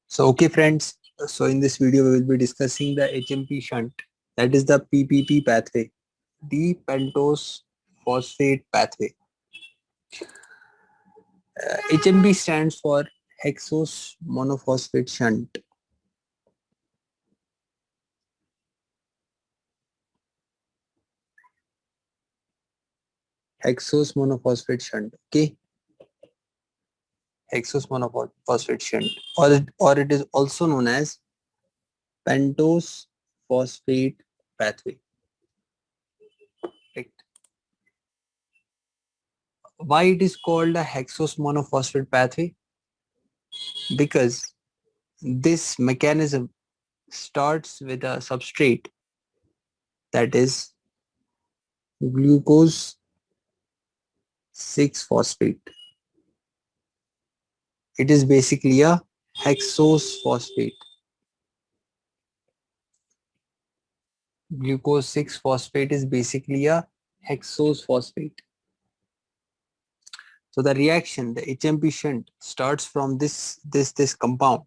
So okay friends, so in this video we will be discussing the HMP shunt, that is the PPP pathway, the pentose phosphate pathway. HMP stands for hexose monophosphate shunt. Hexose monophosphate shunt. Okay, hexose monophosphate shunt, or it is also known as pentose phosphate pathway. Right? Why it is called a hexose monophosphate pathway? Because this mechanism starts with a substrate, that is glucose 6 phosphate. It is basically a hexose phosphate. Glucose 6 phosphate is basically a hexose phosphate. So the reaction, the HMP shunt, starts from this compound.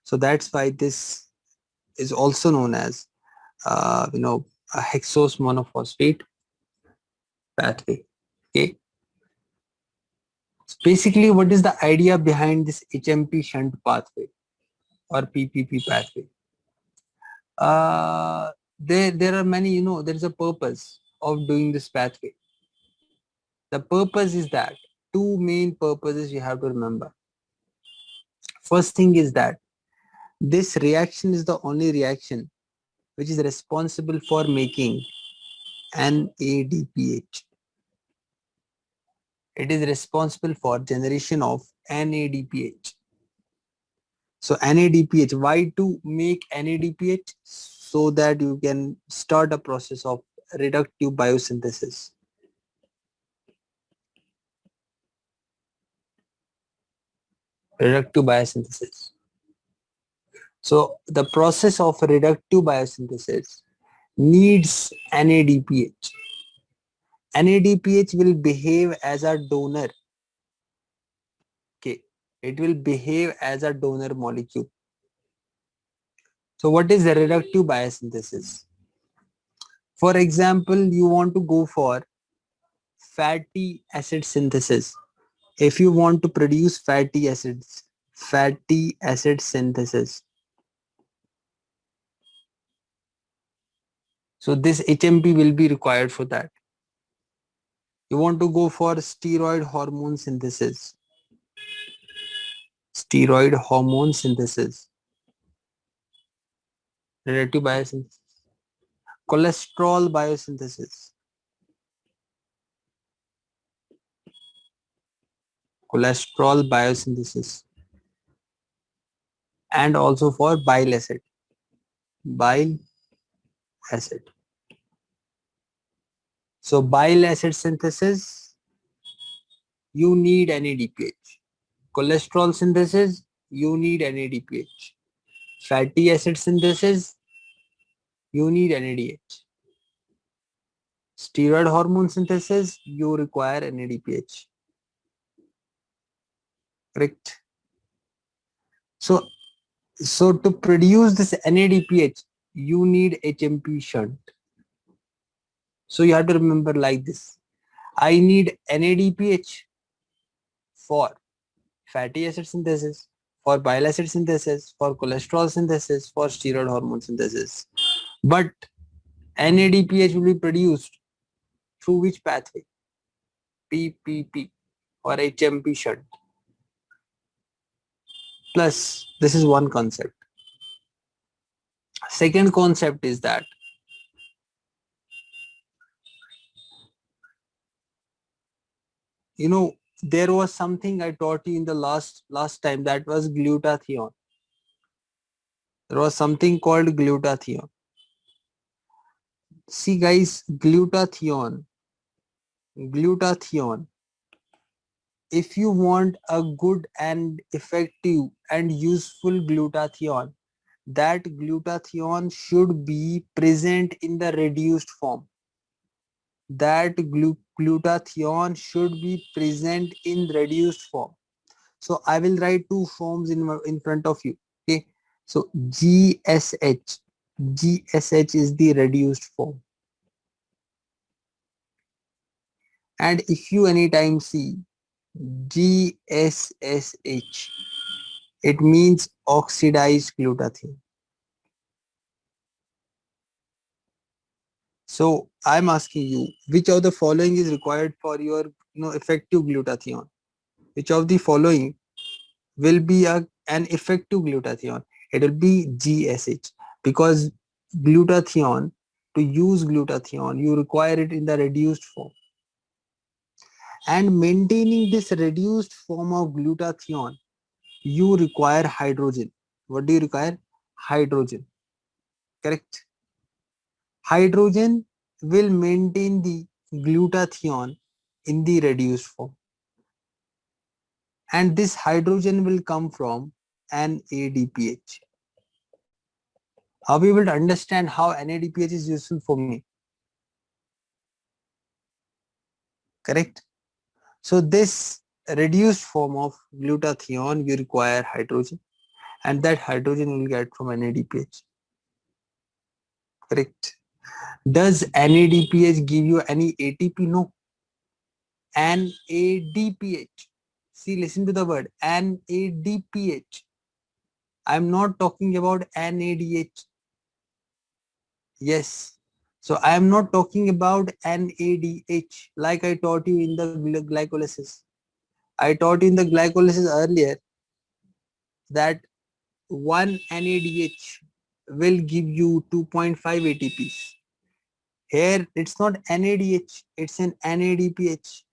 So that's why this is also known as a hexose monophosphate pathway. Okay. So basically, what is the idea behind this HMP shunt pathway or PPP pathway? There are many, there is a purpose of doing this pathway. The purpose is that two main purposes you have to remember. First thing is that this reaction is the only reaction which is responsible for making NADPH. It is responsible for generation of NADPH. So NADPH, why to make NADPH? So that you can start a process of reductive biosynthesis. Reductive biosynthesis. So the process of reductive biosynthesis needs NADPH. NADPH will behave as a donor. Okay, it will behave as a donor molecule. So what is the reductive biosynthesis? For example, you want to go for fatty acid synthesis. If you want to produce fatty acid synthesis, so this HMP will be required for that. You want to go for steroid hormone synthesis. Steroid hormone synthesis. Reductive biosynthesis. Cholesterol biosynthesis. Cholesterol biosynthesis. And also for bile acid. Bile acid. So bile acid synthesis, you need NADPH. Cholesterol synthesis, you need NADPH. Fatty acid synthesis, you need NADH. Steroid hormone synthesis, you require NADPH. Correct? So to produce this NADPH, you need HMP shunt. So you have to remember like this. I need NADPH for fatty acid synthesis, for bile acid synthesis, for cholesterol synthesis, for steroid hormone synthesis. But NADPH will be produced through which pathway? PPP or HMP shunt. Plus, this is one concept. Second concept is that there was something I taught you in the last time, that was glutathione. There was something called glutathione. See guys, glutathione, if you want a good and effective and useful glutathione, that glutathione should be present in the reduced form. That glutathione should be present in reduced form. So I will write two forms in front of you. Okay, So GSH, GSH is the reduced form. And if you anytime see GSSH, it means oxidized glutathione. So I'm asking you, which of the following is required for your effective glutathione? Which of the following will be an effective glutathione? It will be GSH, because glutathione, to use glutathione, you require it in the reduced form. And maintaining this reduced form of glutathione, you require hydrogen. What do you require? Hydrogen. Correct. Hydrogen will maintain the glutathione in the reduced form. And this hydrogen will come from NADPH. Are we able to understand how NADPH is useful for me? Correct. So this reduced form of glutathione, you require hydrogen, and that hydrogen will get from NADPH. Correct. Does NADPH give you any ATP? No. NADPH. See, listen to the word NADPH. I'm not talking about NADH. Yes. So I am not talking about NADH like I taught you in the glycolysis. I taught you in the glycolysis earlier that one NADH will give you 2.5 ATPs. Here it's not NADH, it's an NADPH.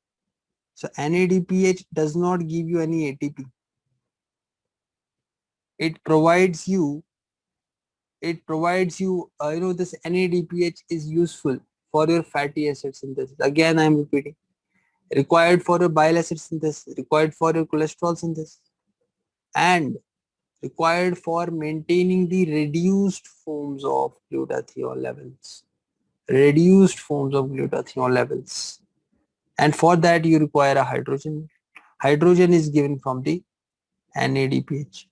So NADPH does not give you any ATP. It provides you, this NADPH is useful for your fatty acid synthesis. Again, I am repeating. Required for your bile acid synthesis, required for your cholesterol synthesis, and required for maintaining the reduced forms of glutathione levels. Reduced forms of glutathione levels. And for that you require a hydrogen. Hydrogen is given from the NADPH.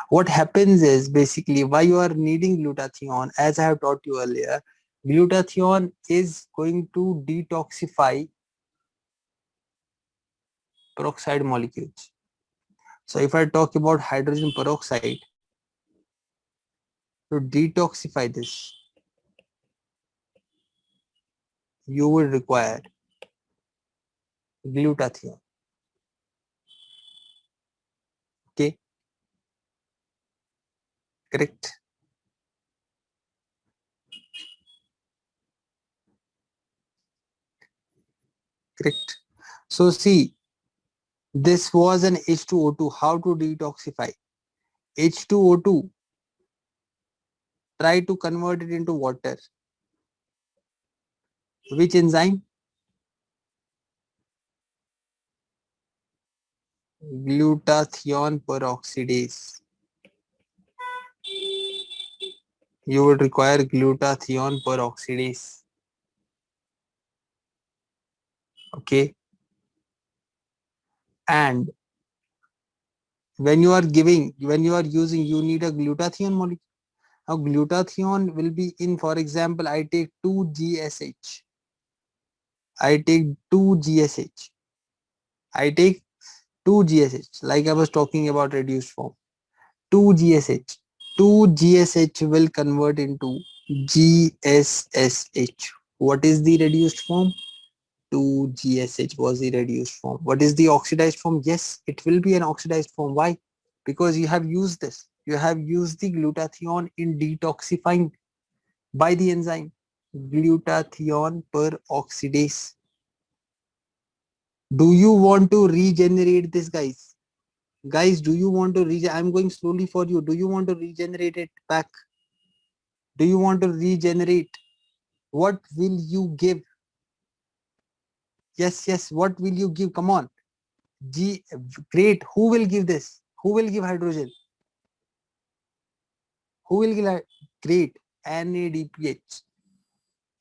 What happens is, basically, why you are needing glutathione, as I have taught you earlier, glutathione is going to detoxify peroxide molecules. So if I talk about hydrogen peroxide, to detoxify this, you will require glutathione. Okay, correct. Correct. So see, this was an H2O2. How to detoxify? H2O2, try to convert it into water. Which enzyme? Glutathione peroxidase. You would require glutathione peroxidase. Okay. And when you are using, you need a glutathione molecule. Now glutathione will be in, for example, I take 2GSH. I take 2GSH. I take 2GSH, like I was talking about reduced form. 2GSH. 2GSH will convert into GSSH. What is the reduced form? 2GSH was the reduced form. What is the oxidized form? Yes, it will be an oxidized form. Why? Because you have used this. You have used the glutathione in detoxifying by the enzyme glutathione peroxidase. Do you want to regenerate this, guys? Guys, do you want to I'm going slowly for you. Do you want to regenerate it back? Do you want to regenerate? What will you give? Yes, yes. What will you give? Come on. G, great. Who will give this? Who will give hydrogen? Who will give great? NADPH.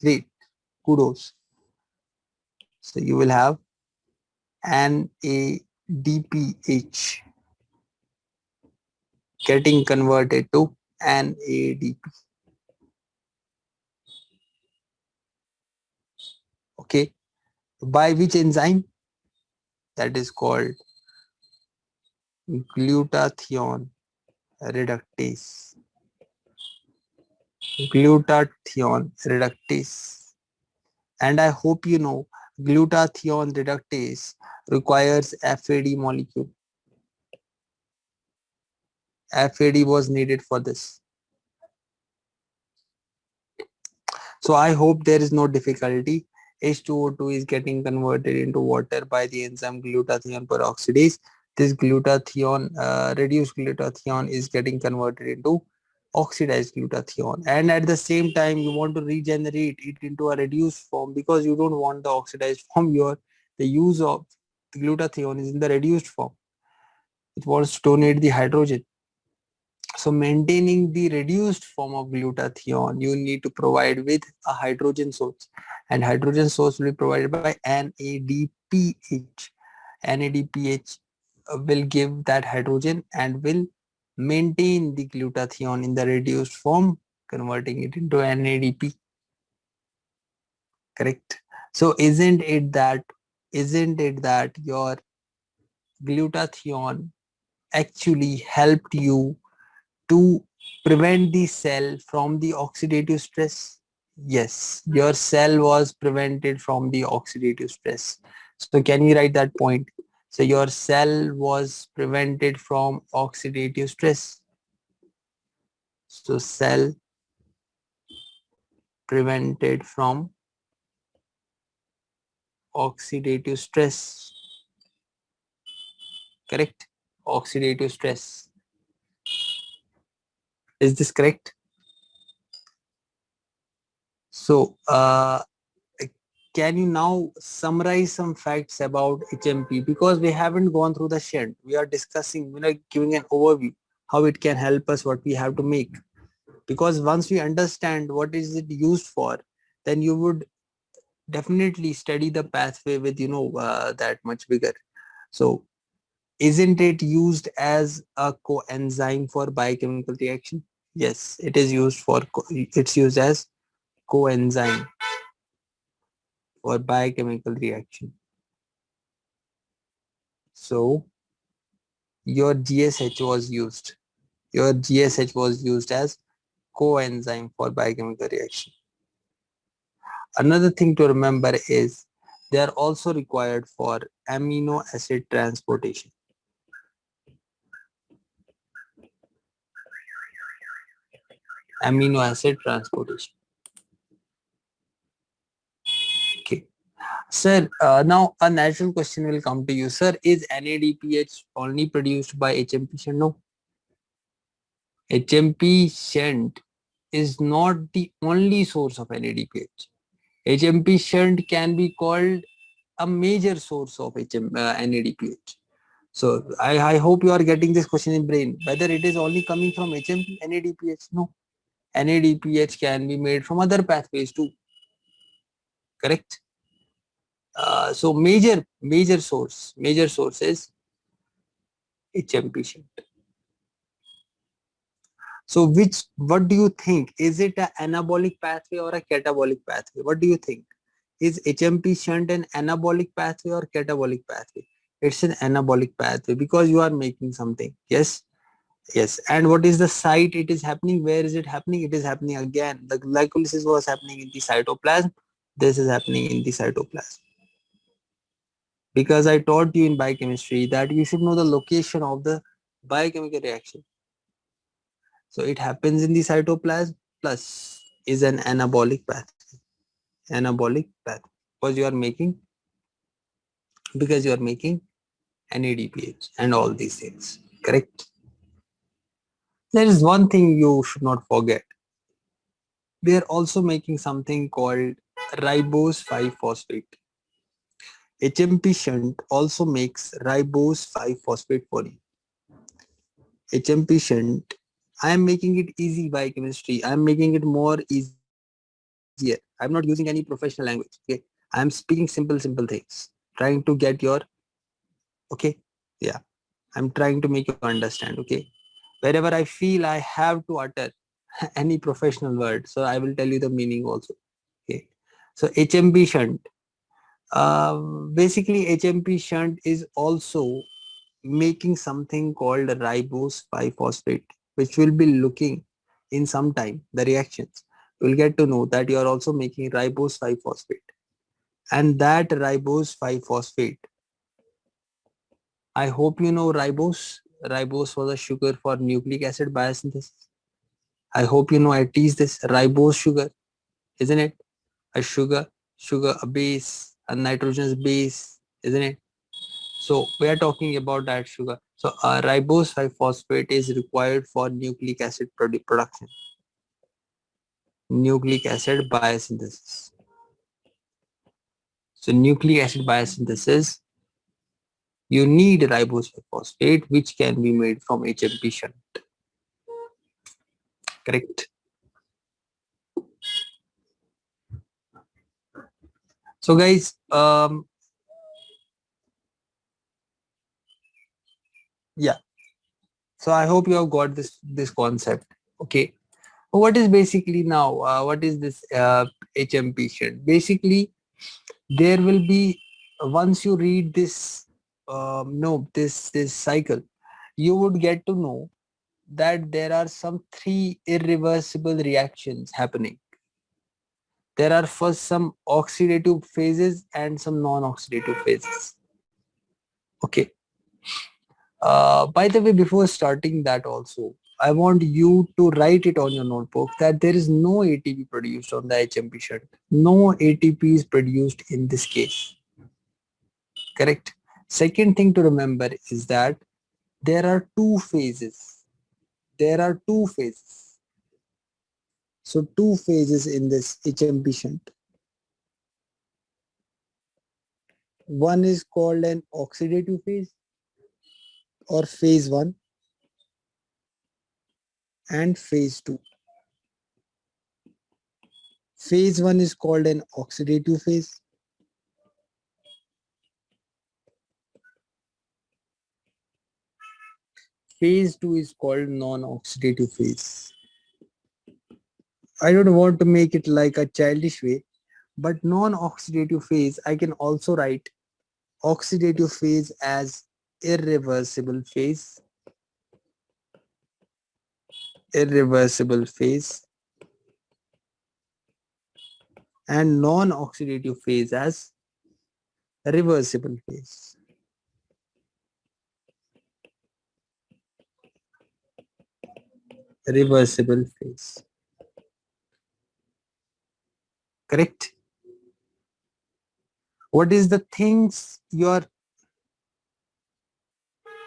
Great. Kudos. So you will have NADPH. getting converted to NADP. Okay, by which enzyme? That is called glutathione reductase. Glutathione reductase. And I hope you know glutathione reductase requires FAD molecule. FAD was needed for this. So I hope there is no difficulty. H2O2 is getting converted into water by the enzyme glutathione peroxidase. This glutathione, reduced glutathione is getting converted into oxidized glutathione, and at the same time you want to regenerate it into a reduced form because you don't want the oxidized form. The use of the glutathione is in the reduced form. It wants to donate the hydrogen. So maintaining the reduced form of glutathione, you need to provide with a hydrogen source, and hydrogen source will be provided by NADPH. NADPH will give that hydrogen and will maintain the glutathione in the reduced form, converting it into NADP. Correct. So isn't it that your glutathione actually helped you to prevent the cell from the oxidative stress? Yes, your cell was prevented from the oxidative stress. So can you write that point? So your cell was prevented from oxidative stress. So cell prevented from oxidative stress. Correct? Oxidative stress. Is this correct? So can you now summarize some facts about HMP, because we haven't gone through the shunt. We are discussing, giving an overview how it can help us, what we have to make. Because once we understand what is it used for, then you would definitely study the pathway with that much bigger. So isn't it used as a coenzyme for biochemical reaction? Yes, it is used for it's used as coenzyme for biochemical reaction. So your GSH was used. Your GSH was used as coenzyme for biochemical reaction. Another thing to remember is they are also required for amino acid transportation. Amino acid transportation. Okay. Sir, now a natural question will come to you. Sir, is NADPH only produced by HMP shunt? No. HMP shunt is not the only source of NADPH. HMP shunt can be called a major source of NADPH. So I hope you are getting this question in brain. Whether it is only coming from HMP, NADPH? No. NADPH can be made from other pathways too. Correct? So major source is HMP shunt. So what do you think? Is it an anabolic pathway or a catabolic pathway? What do you think? Is HMP shunt an anabolic pathway or catabolic pathway? It's an anabolic pathway because you are making something. Yes. Yes. And what is the site it is happening? Where is it happening? It is happening again. The glycolysis was happening in the cytoplasm. This is happening in the cytoplasm. Because I taught you in biochemistry that you should know the location of the biochemical reaction. So it happens in the cytoplasm plus is an anabolic pathway. Anabolic pathway. Because you are making NADPH and all these things. Correct? There is one thing you should not forget. We are also making something called ribose 5-phosphate. HMP shunt also makes ribose 5-phosphate for you. HMP shunt, I am making it easy by chemistry. I am making it more easier. I'm not using any professional language. Okay, I am speaking simple things, trying to get your okay. Yeah, I'm trying to make you understand. Okay, Wherever I feel I have to utter any professional word, so I will tell you the meaning also. Okay. So HMP shunt. Basically, HMP shunt is also making something called ribose 5-phosphate, which will be looking in some time, the reactions. You'll get to know that you are also making ribose 5-phosphate. And that ribose 5-phosphate, I hope you know ribose. Ribose was a sugar for nucleic acid biosynthesis. I hope you know, I tease this ribose sugar, isn't it? A sugar, a base, a nitrogenous base, isn't it? So we are talking about that sugar. So ribose 5-phosphate is required for nucleic acid production, nucleic acid biosynthesis. So nucleic acid biosynthesis, you need ribose 5-phosphate, which can be made from HMP shunt. Correct. So guys, yeah. So I hope you have got this concept. Okay. What is basically now? What is this HMP shunt? Basically, there will be, once you read this no this cycle, you would get to know that there are some three irreversible reactions happening. There are first some oxidative phases and some non-oxidative phases. Okay. By the way, before starting that also, I want you to write it on your notebook that there is no ATP produced on the HMP shunt. No ATP is produced in this case. Correct. Second thing to remember is that there are two phases. There are two phases. So two phases in this HMP shunt. One is called an oxidative phase or phase 1 and phase 2. Phase 1 is called an oxidative phase. Phase 2 is called non-oxidative phase. I don't want to make it like a childish way, but non-oxidative phase, I can also write oxidative phase as irreversible phase, irreversible phase, and non-oxidative phase as reversible phase. Reversible phase. Correct? What is the things your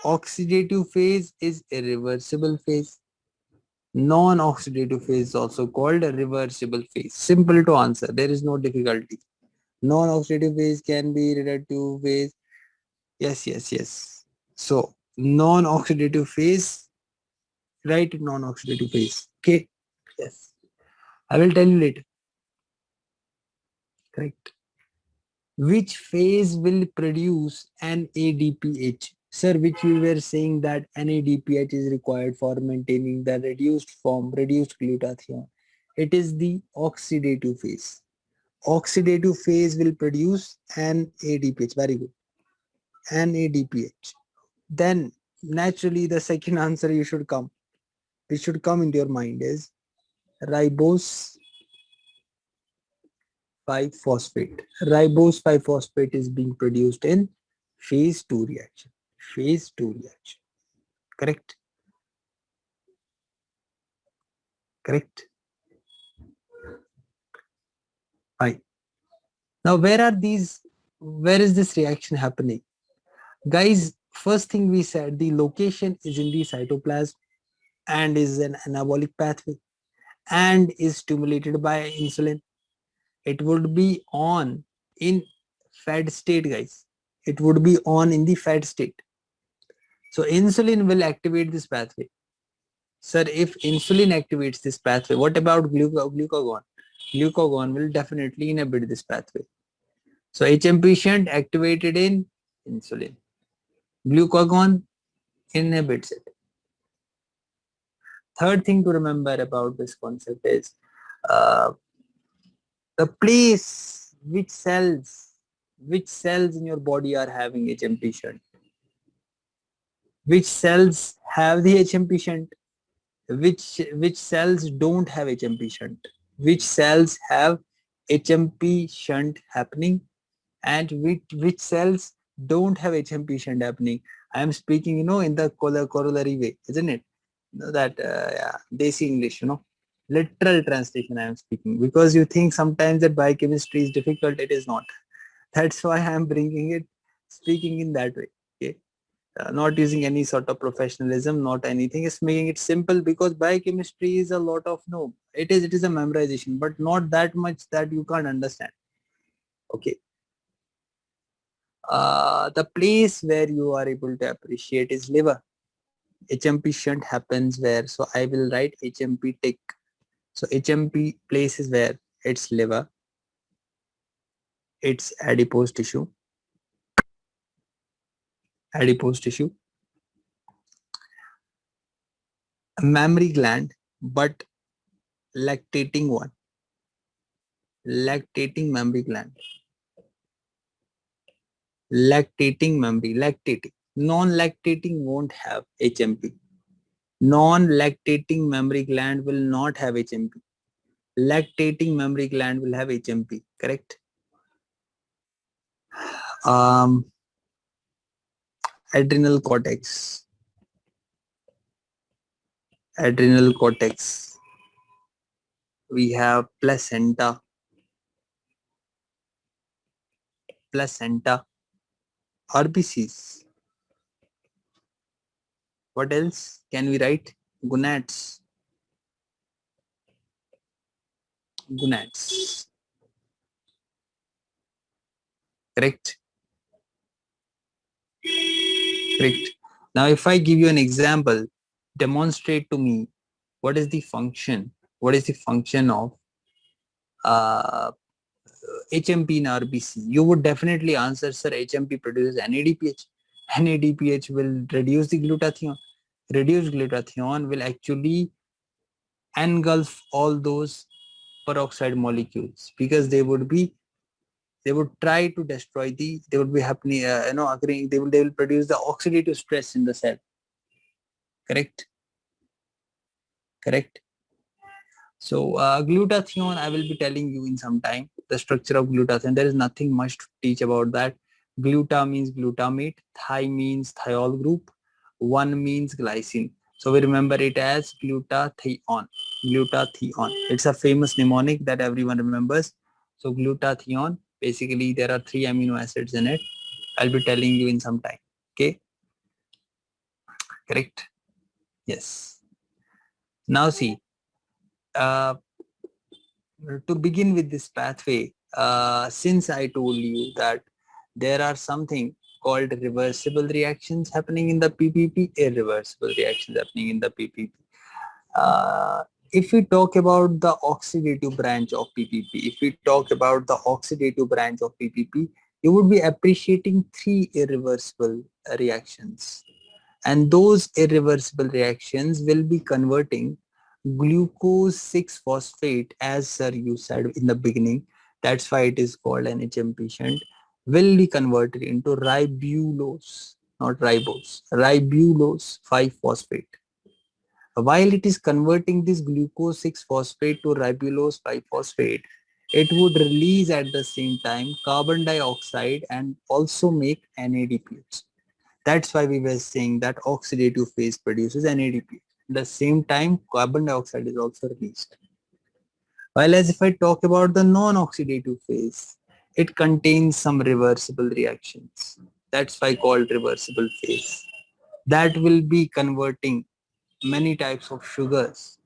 oxidative phase is irreversible phase? Non-oxidative phase is also called a reversible phase. Simple to answer. There is no difficulty. Non-oxidative phase can be reductive phase. Yes, yes, yes. So non-oxidative phase, right? Non-oxidative phase. Okay. Yes. I will tell you later. Correct. Which phase will produce NADPH? Sir, which we were saying that NADPH is required for maintaining the reduced form, reduced glutathione. It is the oxidative phase. Oxidative phase will produce NADPH. Very good. NADPH. Then naturally the second answer you should come, which should come into your mind is ribose 5-phosphate. Ribose 5-phosphate is being produced in phase 2 reaction. Phase 2 reaction. Correct? Correct? Fine. Now where is this reaction happening? Guys, first thing we said, the location is in the cytoplasm and is an anabolic pathway and is stimulated by insulin. It would be on in fed state, guys. It would be on in the fed state. So insulin will activate this pathway. Sir, if insulin activates this pathway, what about glucagon? Glucagon will definitely inhibit this pathway. So HMP shunt activated in insulin. Glucagon inhibits it. Third thing to remember about this concept is uh, the place which cells in your body are having HMP shunt, which cells have the HMP shunt, which cells don't have HMP shunt, which cells have HMP shunt happening, and which cells don't have HMP shunt happening. I am speaking, in the corollary way, isn't it? That yeah, desi English, literal translation I am speaking, because you think sometimes that biochemistry is difficult. It is not. That's why I am bringing it, speaking in that way. Okay, not using any sort of professionalism, not anything. It's making it simple, because biochemistry is a lot of, no, it is a memorization, but not that much that you can't understand. Okay, the place where you are able to appreciate is liver. HMP shunt happens where, so I will write HMP tick. So HMP place is where? It's liver, it's adipose tissue, mammary gland, but lactating one, lactating mammary gland, lactating. Non-lactating won't have HMP. Non-lactating mammary gland will not have HMP. Lactating mammary gland will have HMP, correct? Um, adrenal cortex, adrenal cortex. We have placenta, RBCs. What else can we write? Gonads, gonads, correct? Correct. Now, if I give you an example, demonstrate to me what is the function, of uh, HMP in RBC. You would definitely answer, sir, HMP produces NADPH. NADPH will reduce the glutathione. Reduced glutathione will actually engulf all those peroxide molecules, because they would try to destroy they would be happening, agreeing, they will produce the oxidative stress in the cell. Correct? Correct. So glutathione, I will be telling you in some time the structure of glutathione. There is nothing much to teach about that. Gluta means glutamate, thigh means thiol group, one means glycine. So we remember it as glutathione. Glutathione. It's a famous mnemonic that everyone remembers. So glutathione, basically there are 3 amino acids in it. I'll be telling you in some time. Okay. Correct. Yes. Now see, uh, to begin with this pathway, since I told you that there are something called reversible reactions happening in the PPP, irreversible reactions happening in the PPP. If we talk about the oxidative branch of PPP, you would be appreciating 3 irreversible reactions. And those irreversible reactions will be converting glucose 6-phosphate, as sir you said in the beginning, that's why it is called an HMP shunt, will be converted into ribulose, not ribose, ribulose 5-phosphate. While it is converting this glucose 6-phosphate to ribulose 5-phosphate, it would release at the same time carbon dioxide and also make NADPH. That's why we were saying that oxidative phase produces NADPH. At the same time, carbon dioxide is also released. While as if I talk about the non-oxidative phase, it contains some reversible reactions. That's why called reversible phase. That will be converting many types of sugars.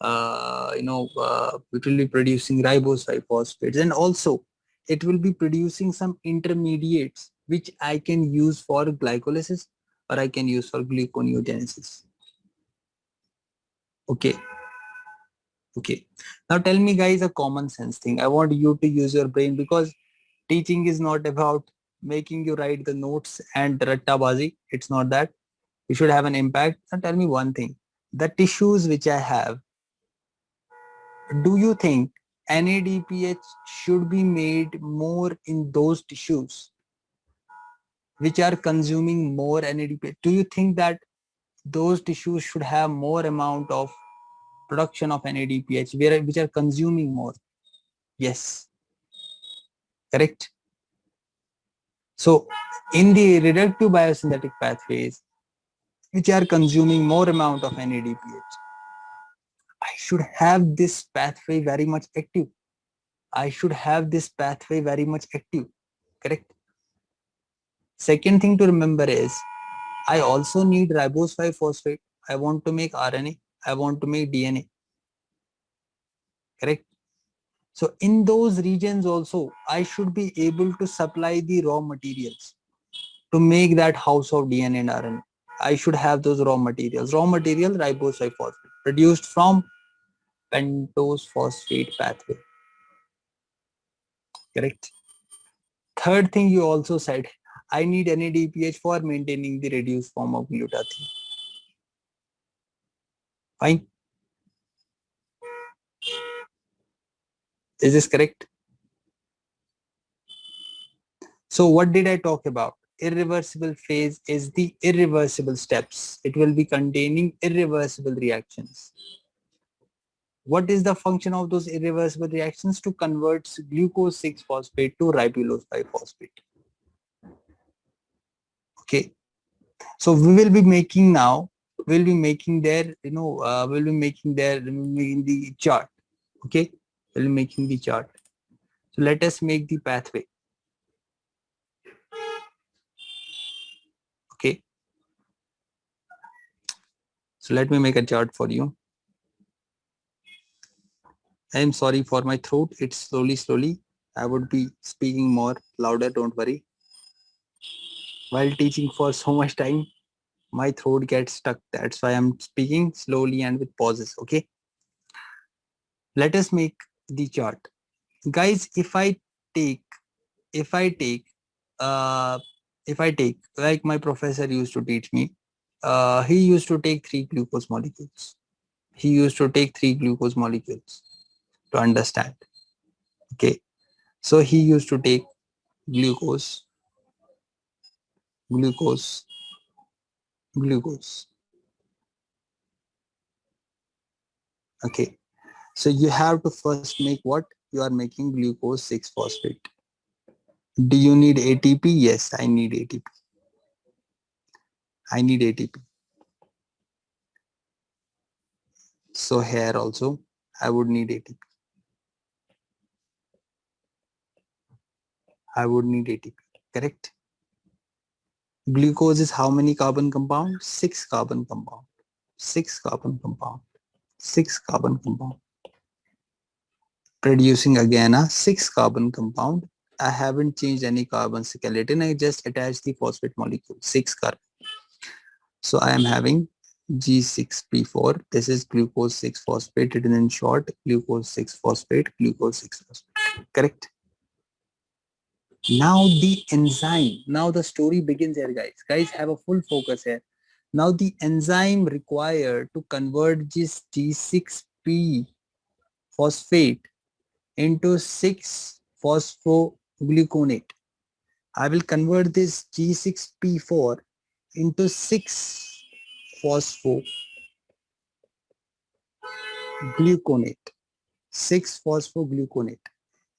It will be producing ribose 5-phosphates, and also it will be producing some intermediates which I can use for glycolysis or I can use for gluconeogenesis. Okay. Okay. Now tell me guys a common sense thing. I want you to use your brain, because teaching is not about making you write the notes and rattabazi. It's not that. You should have an impact. Now tell me one thing. The tissues which I have, do you think NADPH should be made more in those tissues which are consuming more NADPH? Do you think that those tissues should have more amount of production of NADPH which are consuming more? Yes, correct. So in the reductive biosynthetic pathways which are consuming more amount of NADPH, I should have this pathway very much active. I should have this pathway very much active, correct? Second thing to remember is I also need ribose 5-phosphate. I want to make RNA. I want to make DNA, correct? So in those regions also, I should be able to supply the raw materials to make that house of DNA and RNA. I should have those raw materials. Raw material ribose 5-phosphate produced from pentose phosphate pathway, correct? Third thing you also said, I need NADPH for maintaining the reduced form of glutathione. Fine. Is this correct? So what did I talk about? Irreversible phase is the irreversible steps. It will be containing irreversible reactions. What is the function of those irreversible reactions? To convert glucose 6-phosphate to ribulose 5-phosphate. Okay. So we will be making now, we'll be making there, we'll be making the chart. Okay. We'll be making the chart. So let us make the pathway. Okay. So let me make a chart for you. I am sorry for my throat. It's slowly. I would be speaking more louder. Don't worry. While teaching for so much time, my throat gets stuck. That's why I'm speaking slowly and with pauses. Okay. Let us make the chart. Guys, if I take like my professor used to teach me, he used to take 3 glucose molecules. He used to take 3 glucose molecules to understand. Okay. So he used to take glucose. Okay. So you have to first make what? You are making glucose 6-phosphate. Do you need ATP? Yes, I need ATP. I need ATP. So here also, I would need ATP. I would need ATP, correct? Glucose is how many carbon compound? 6 carbon compound. 6 carbon compound. 6 carbon compound. Producing again a 6 carbon compound. I haven't changed any carbon skeleton. I just attached the phosphate molecule, 6 carbon. So I am having G6P4. This is glucose 6-phosphate. It is in short glucose 6-phosphate, glucose 6-phosphate. Correct? Now the enzyme. Now the story begins here, guys. Guys, have a full focus here. Now the enzyme required to convert this G6P phosphate into 6-phosphogluconate. I will convert this G6P4 into 6-phosphogluconate. 6-phosphogluconate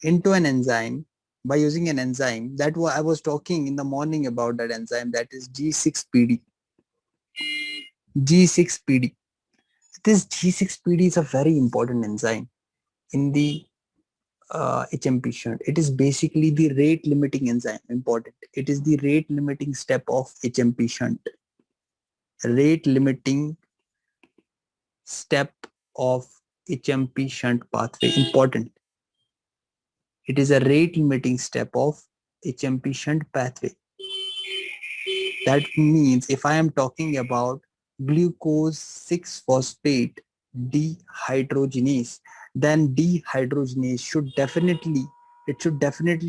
into an enzyme by using an enzyme that I was talking in the morning about, that enzyme, that is G6PD. G6PD. This G6PD is a very important enzyme in the HMP shunt. It is basically the rate limiting enzyme. Important. It is the rate limiting step of HMP shunt. Rate limiting step of HMP shunt pathway. Important. It is a rate limiting step of HMP shunt pathway. That means if I am talking about glucose 6-phosphate dehydrogenase, then dehydrogenase should definitely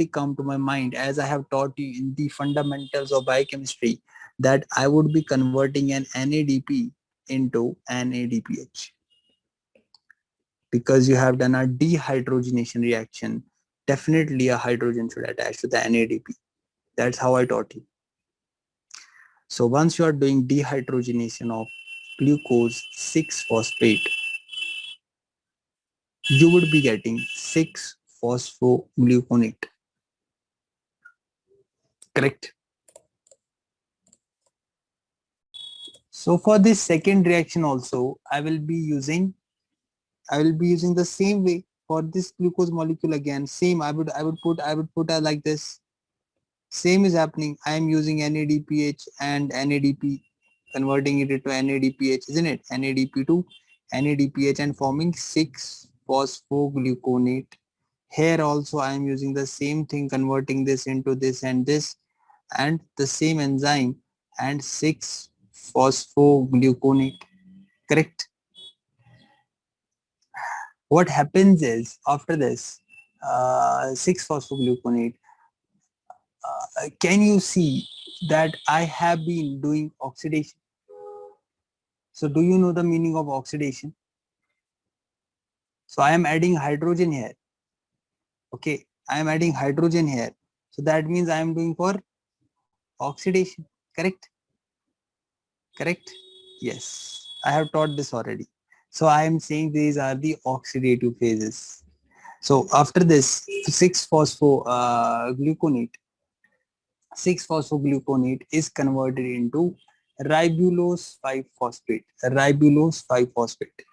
come to my mind, as I have taught you in the fundamentals of biochemistry, that I would be converting an NADP into NADPH. Because you have done a dehydrogenation reaction, definitely a hydrogen should attach to the NADP. That's how I taught you. So once you are doing dehydrogenation of glucose 6-phosphate, you would be getting 6-phosphogluconate. Correct? So for this second reaction also, I will be using the same way for this glucose molecule again. Same, I would put like this. Same is happening. I am using NADPH and NADP, converting it into NADPH, isn't it? NADP to NADPH and forming 6-phosphogluconate. Here also I am using the same thing, converting this into this and this, and the same enzyme and 6-phosphogluconate. Correct? What happens is after this 6-phosphogluconate, can you see that I have been doing oxidation? So do you know the meaning of oxidation? So I am adding hydrogen here. Okay, I am adding hydrogen here. So that means I am doing for oxidation. Correct? Correct? Yes, I have taught this already. So I am saying these are the oxidative phases. So after this 6-phosphogluconate, 6-phosphogluconate is converted into ribulose 5-phosphate. Ribulose 5-phosphate.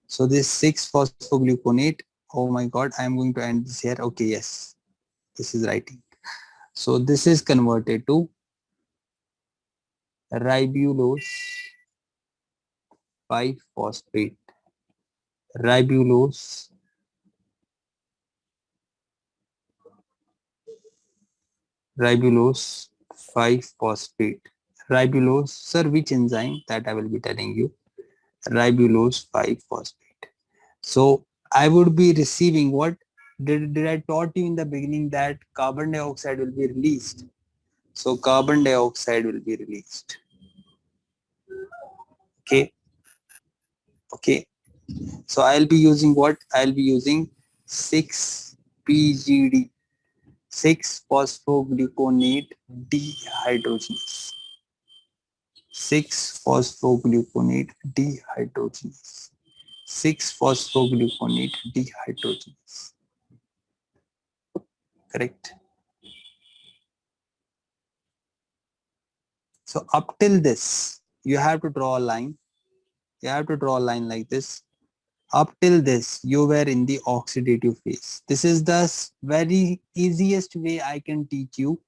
So this 6-phosphogluconate, oh my god, I am going to end this here. Okay, yes, this is writing. So this is converted to ribulose 5-phosphate. Ribulose 5-phosphate. Ribulose, sir, which enzyme? That I will be telling you. Ribulose 5-phosphate. So I would be receiving what? Did I taught you in the beginning that carbon dioxide will be released? So carbon dioxide will be released. Okay. Okay. So I'll be using what? I'll be using 6-PGD, 6-phosphogluconate dehydrogenase. 6-phosphogluconate dehydrogenase. 6-phosphogluconate dehydrogenase. Correct. So up till this, you have to draw a line. You have to draw a line like this. Up till this, you were in the oxidative phase. This is the very easiest way I can teach you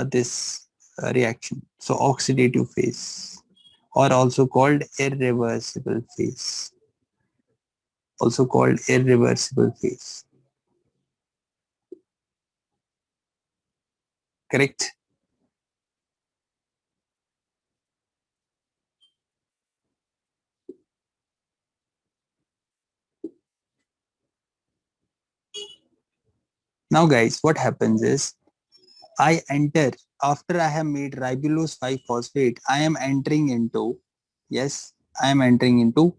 this reaction. So oxidative phase, or also called irreversible phase. Also called irreversible phase. Correct? Now guys, what happens is I enter, after I have made ribulose 5-phosphate, I am entering into, yes, I am entering into,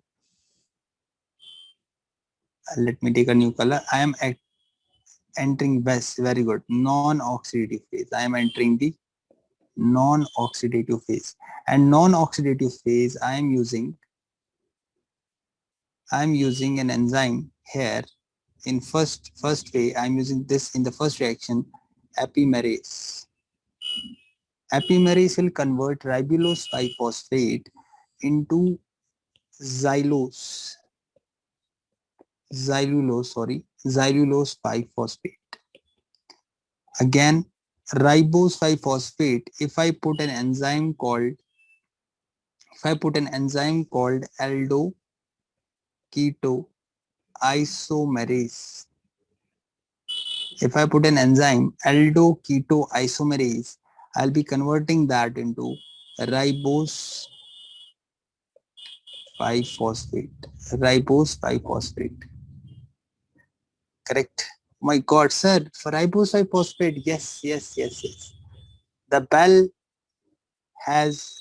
let me take a new color. I am entering best, very good, non-oxidative phase. I am entering the non-oxidative phase. And non-oxidative phase, I am using an enzyme here in first way. I am using this in the first reaction, epimerase. Epimerase will convert ribulose 5-phosphate into xylulose 5-phosphate. Again, ribose 5-phosphate, if I put an enzyme called aldo keto isomerase, if I put an enzyme aldo keto isomerase, I'll be converting that into ribose 5-phosphate. Ribose 5-phosphate. Correct. My God, sir, for ribose 5-phosphate, yes. The bell has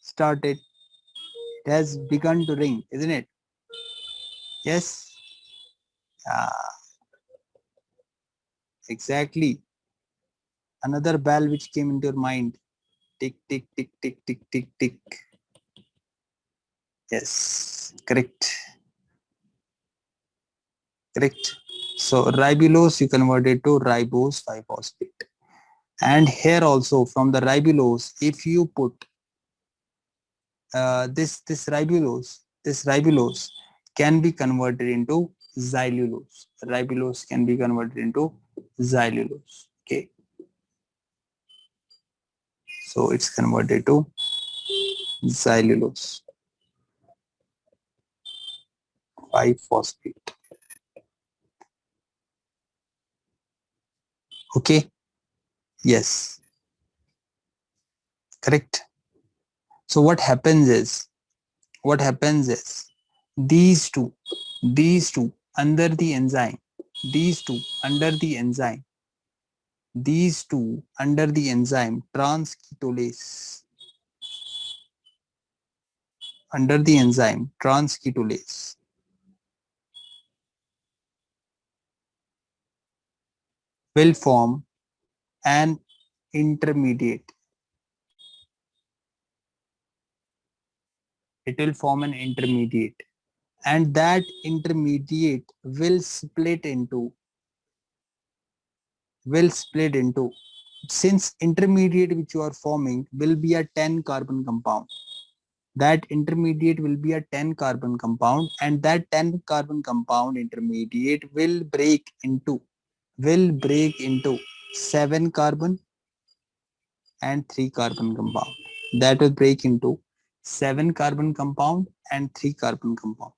started. It has begun to ring, isn't it? Yes. Exactly. Another bell which came into your mind. Tick, tick, tick, tick, tick, tick, tick. Yes, correct. Correct. So ribulose you converted to ribose 5-phosphate. And here also from the ribulose, if you put this ribulose can be converted into xylulose. Ribulose can be converted into xylulose. Okay, so it's converted to xylulose 5-phosphate. Okay, yes, correct. So what happens is these two these two under the enzyme these two under the enzyme these two under the enzyme transketolase under the enzyme transketolase will form an intermediate. It will form an intermediate, and that intermediate will split into since intermediate which you are forming will be a 10 carbon compound. That intermediate will be a 10 carbon compound, and that 10 carbon compound intermediate will break into 7 carbon and 3 carbon compound. That will break into 7 carbon compound and 3 carbon compound.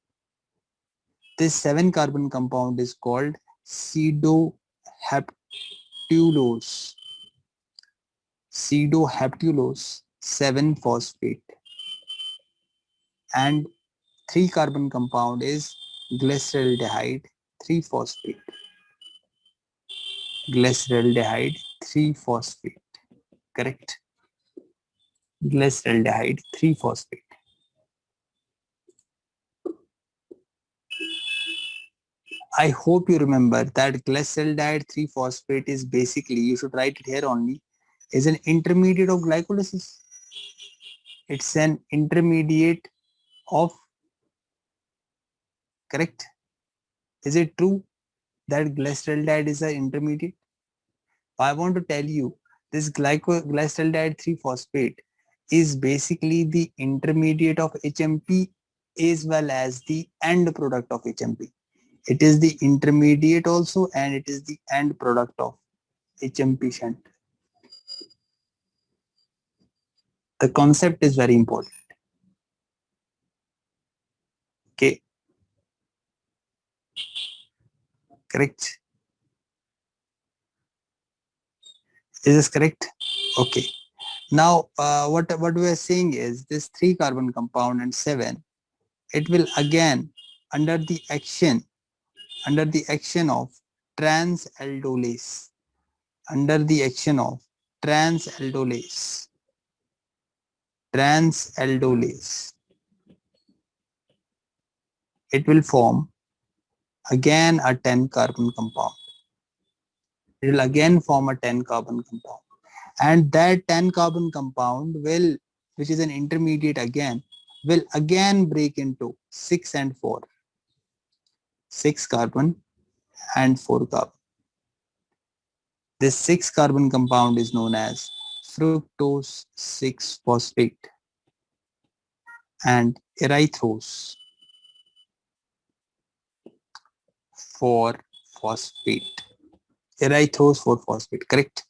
This 7 carbon compound is called pseudoheptulose. Pseudoheptulose 7 phosphate, and 3 carbon compound is glyceraldehyde 3 phosphate. Glyceraldehyde 3 phosphate. Correct. Glyceraldehyde 3 phosphate. I hope you remember that glyceraldehyde 3 phosphate is basically, you should write it here only, is an intermediate of glycolysis. It's an intermediate of, correct? Is it true that glyceraldehyde is an intermediate? I want to tell you this glyceraldehyde 3 phosphate is basically the intermediate of HMP as well as the end product of HMP. It is the intermediate also, and it is the end product of HMP shunt. The concept is very important. Okay, correct? Is this correct? Okay. Now, what we are saying is this 3 carbon compound and 7, it will again under the action of transaldolase, under the action of transaldolase, it will form again a 10 carbon compound. It will again form a 10 carbon compound, and that 10 carbon compound will, which is an intermediate again, will again break into 6 and 4, 6 carbon and 4 carbon. This 6 carbon compound is known as fructose 6 phosphate and erythrose 4 phosphate. Erythrose 4 phosphate, correct?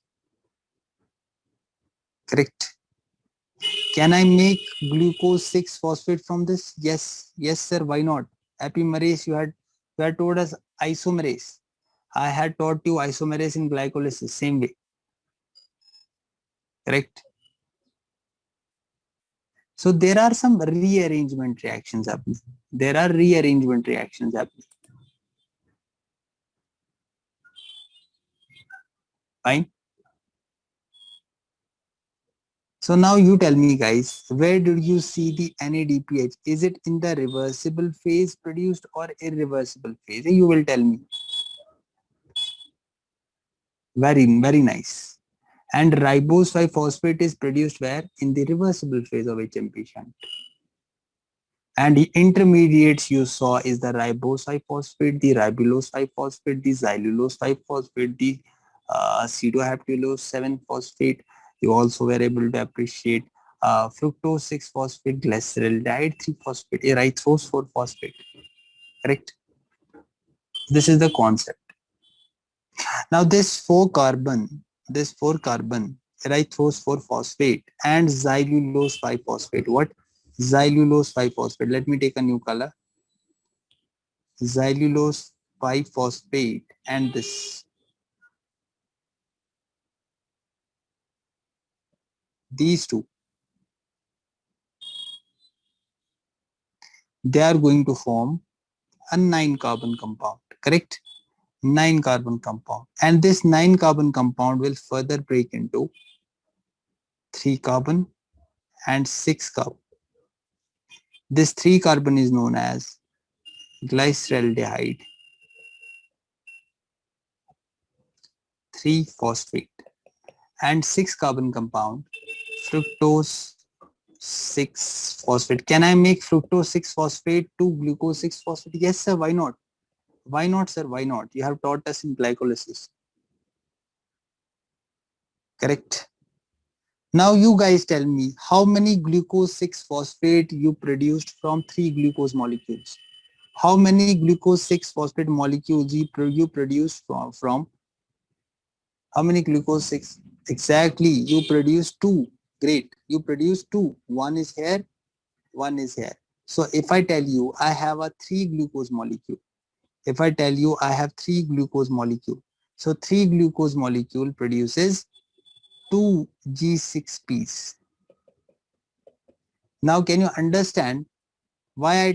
Correct. Can I make glucose 6 phosphate from this? Yes, yes, sir. Why not? Epimerase, you had told us isomerase. I had taught you isomerase in glycolysis, same way. Correct. So there are some rearrangement reactions happening. There are rearrangement reactions happening. Fine. So now you tell me guys, where did you see the NADPH? Is it in the reversible phase produced or irreversible phase? You will tell me. Very nice. And ribose 5-phosphate is produced where? In the reversible phase of HMP shunt. And the intermediates you saw is the ribose 5-phosphate, the ribulose 5-phosphate, the xylulose 5-phosphate, the pseudohaptulose 7-phosphate. You also were able to appreciate fructose 6-phosphate, glyceraldehyde 3-phosphate, erythrose 4-phosphate. Correct? This is the concept. Now this 4-carbon erythrose 4-phosphate and xylulose 5-phosphate. What? Xylulose 5-phosphate. Let me take a new color. Xylulose 5-phosphate and these two, they are going to form a 9-carbon compound. Correct? 9-carbon compound. And this 9-carbon compound will further break into 3-carbon and 6-carbon. This 3-carbon is known as glyceraldehyde 3-phosphate and 6-carbon compound fructose 6-phosphate. Can I make fructose 6-phosphate to glucose 6-phosphate? Yes, sir. Why not? Why not, sir? Why not? You have taught us in glycolysis. Correct. Now you guys tell me how many glucose 6-phosphate you produced from 3 glucose molecules. How many glucose 6-phosphate molecules you produced from how many glucose 6? Exactly. You produced 2. Great. You produced 2. One is here, one is here. So if I tell you I have a 3 glucose molecule, if I tell you I have 3 glucose molecule, so 3 glucose molecule produces 2 G6Ps. Now can you understand why I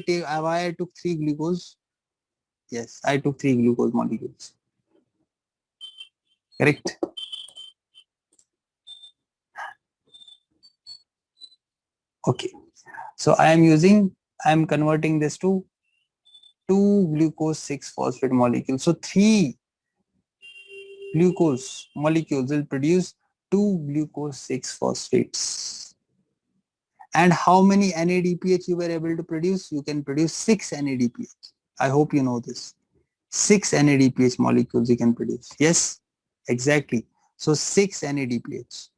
took 3 glucose? Yes, I took 3 glucose molecules. Correct. Okay. So I am converting this to 2 glucose 6-phosphate molecules. So 3 glucose molecules will produce 2 glucose 6-phosphates. And how many NADPH you were able to produce? You can produce 6 NADPH. I hope you know this. 6 NADPH molecules you can produce. Yes, exactly. So 6 NADPH.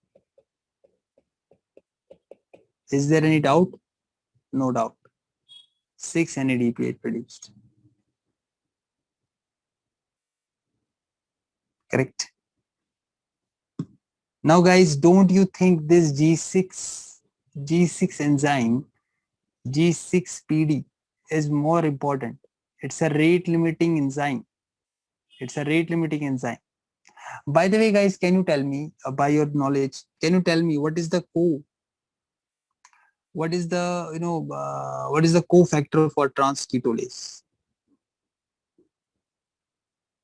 Is there any doubt? No doubt. 6 NADPH produced. Correct. Now guys, don't you think this G6 enzyme, G6PD is more important? It's a rate limiting enzyme. It's a rate limiting enzyme. By the way, guys, can you tell me by your knowledge, can you tell me what is the cofactor for transketolase?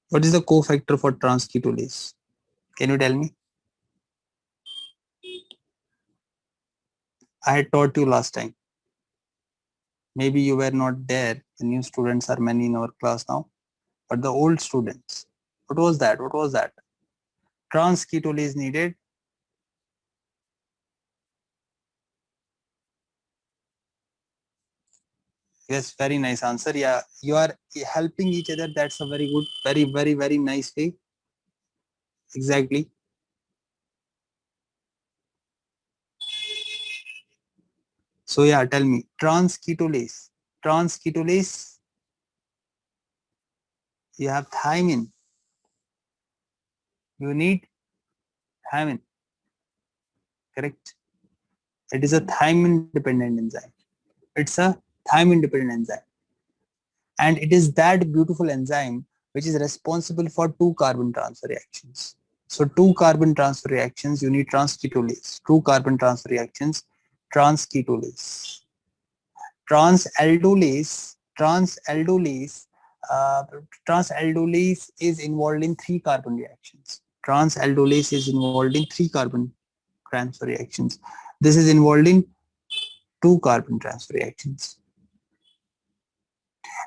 What is the cofactor for transketolase? Can you tell me? I had taught you last time. Maybe you were not there. The new students are many in our class now, but the old students, what was that? What was that? Transketolase needed. Yes, very nice answer. Yeah, you are helping each other. That's a very good, very nice way. Exactly. So yeah, tell me, transketolase. Transketolase, you have thymine. You need thymine. Correct. It is a thymine dependent enzyme. It's a thymine dependent enzyme. And it is that beautiful enzyme which is responsible for 2 carbon transfer reactions. So 2 carbon transfer reactions, you need transketolase. 2 carbon transfer reactions, transketolase. Transaldolase, uh, transaldolase is involved in 3 carbon reactions. Transaldolase is involved in 3 carbon transfer reactions. This is involved in two carbon transfer reactions.